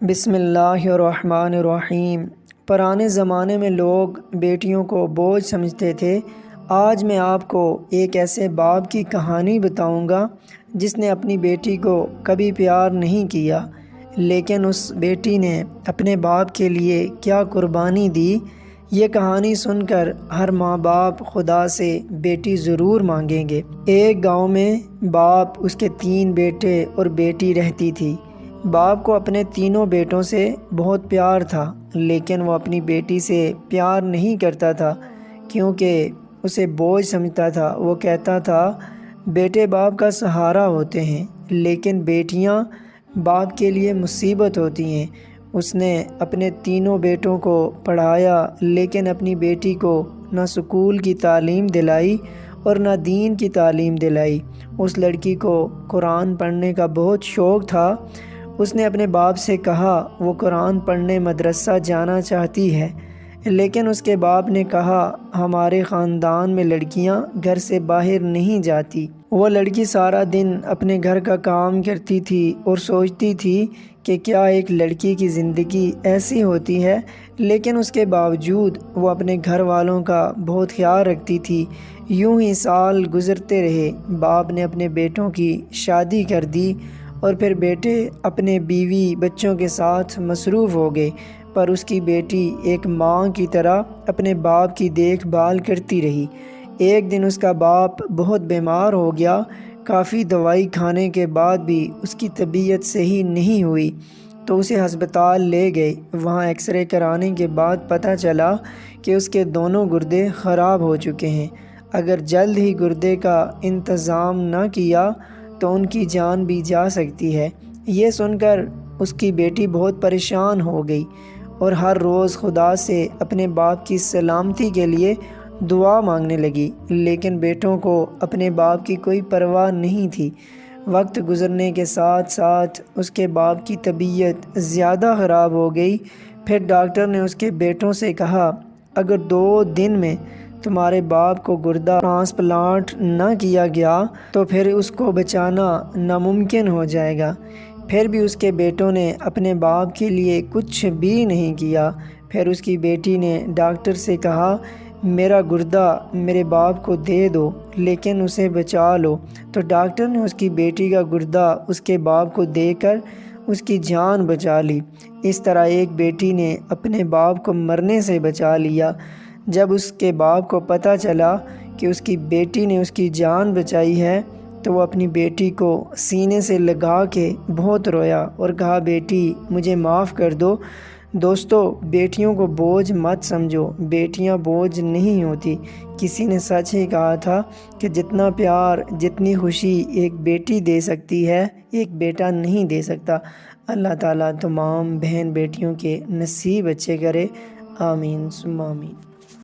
بسم اللہ الرحمن الرحیم۔ پرانے زمانے میں لوگ بیٹیوں کو بوجھ سمجھتے تھے۔ آج میں آپ کو ایک ایسے باپ کی کہانی بتاؤں گا جس نے اپنی بیٹی کو کبھی پیار نہیں کیا، لیکن اس بیٹی نے اپنے باپ کے لیے کیا قربانی دی۔ یہ کہانی سن کر ہر ماں باپ خدا سے بیٹی ضرور مانگیں گے۔ ایک گاؤں میں باپ، اس کے 3 بیٹے اور بیٹی رہتی تھی۔ باپ کو اپنے تینوں بیٹوں سے بہت پیار تھا، لیکن وہ اپنی بیٹی سے پیار نہیں کرتا تھا کیونکہ اسے بوجھ سمجھتا تھا۔ وہ کہتا تھا، بیٹے باپ کا سہارا ہوتے ہیں، لیکن بیٹیاں باپ کے لیے مصیبت ہوتی ہیں۔ اس نے اپنے تینوں بیٹوں کو پڑھایا، لیکن اپنی بیٹی کو نہ اسکول کی تعلیم دلائی اور نہ دین کی تعلیم دلائی۔ اس لڑکی کو قرآن پڑھنے کا بہت شوق تھا۔ اس نے اپنے باپ سے کہا وہ قرآن پڑھنے مدرسہ جانا چاہتی ہے، لیکن اس کے باپ نے کہا ہمارے خاندان میں لڑکیاں گھر سے باہر نہیں جاتی۔ وہ لڑکی سارا دن اپنے گھر کا کام کرتی تھی اور سوچتی تھی کہ کیا ایک لڑکی کی زندگی ایسی ہوتی ہے، لیکن اس کے باوجود وہ اپنے گھر والوں کا بہت خیال رکھتی تھی۔ یوں ہی سال گزرتے رہے۔ باپ نے اپنے بیٹوں کی شادی کر دی اور پھر بیٹے اپنے بیوی بچوں کے ساتھ مصروف ہو گئے، پر اس کی بیٹی ایک ماں کی طرح اپنے باپ کی دیکھ بھال کرتی رہی۔ ایک دن اس کا باپ بہت بیمار ہو گیا۔ کافی دوائی کھانے کے بعد بھی اس کی طبیعت صحیح نہیں ہوئی تو اسے ہسپتال لے گئے۔ وہاں ایکس رے کرانے کے بعد پتہ چلا کہ اس کے دونوں گردے خراب ہو چکے ہیں۔ اگر جلد ہی گردے کا انتظام نہ کیا تو ان کی جان بھی جا سکتی ہے۔ یہ سن کر اس کی بیٹی بہت پریشان ہو گئی اور ہر روز خدا سے اپنے باپ کی سلامتی کے لیے دعا مانگنے لگی، لیکن بیٹوں کو اپنے باپ کی کوئی پرواہ نہیں تھی۔ وقت گزرنے کے ساتھ ساتھ اس کے باپ کی طبیعت زیادہ خراب ہو گئی۔ پھر ڈاکٹر نے اس کے بیٹوں سے کہا اگر 2 دن میں تمہارے باپ کو گردہ ٹرانسپلانٹ نہ کیا گیا تو پھر اس کو بچانا ناممکن ہو جائے گا۔ پھر بھی اس کے بیٹوں نے اپنے باپ کے لیے کچھ بھی نہیں کیا۔ پھر اس کی بیٹی نے ڈاکٹر سے کہا میرا گردہ میرے باپ کو دے دو، لیکن اسے بچا لو۔ تو ڈاکٹر نے اس کی بیٹی کا گردہ اس کے باپ کو دے کر اس کی جان بچا لی۔ اس طرح ایک بیٹی نے اپنے باپ کو مرنے سے بچا لیا۔ جب اس کے باپ کو پتہ چلا کہ اس کی بیٹی نے اس کی جان بچائی ہے تو وہ اپنی بیٹی کو سینے سے لگا کے بہت رویا اور کہا بیٹی مجھے معاف کر دو۔ دوستو، بیٹیوں کو بوجھ مت سمجھو، بیٹیاں بوجھ نہیں ہوتی۔ کسی نے سچ ہی کہا تھا کہ جتنا پیار، جتنی خوشی ایک بیٹی دے سکتی ہے، ایک بیٹا نہیں دے سکتا۔ اللہ تعالیٰ تمام بہن بیٹیوں کے نصیب اچھے کرے، آمین ثم آمین۔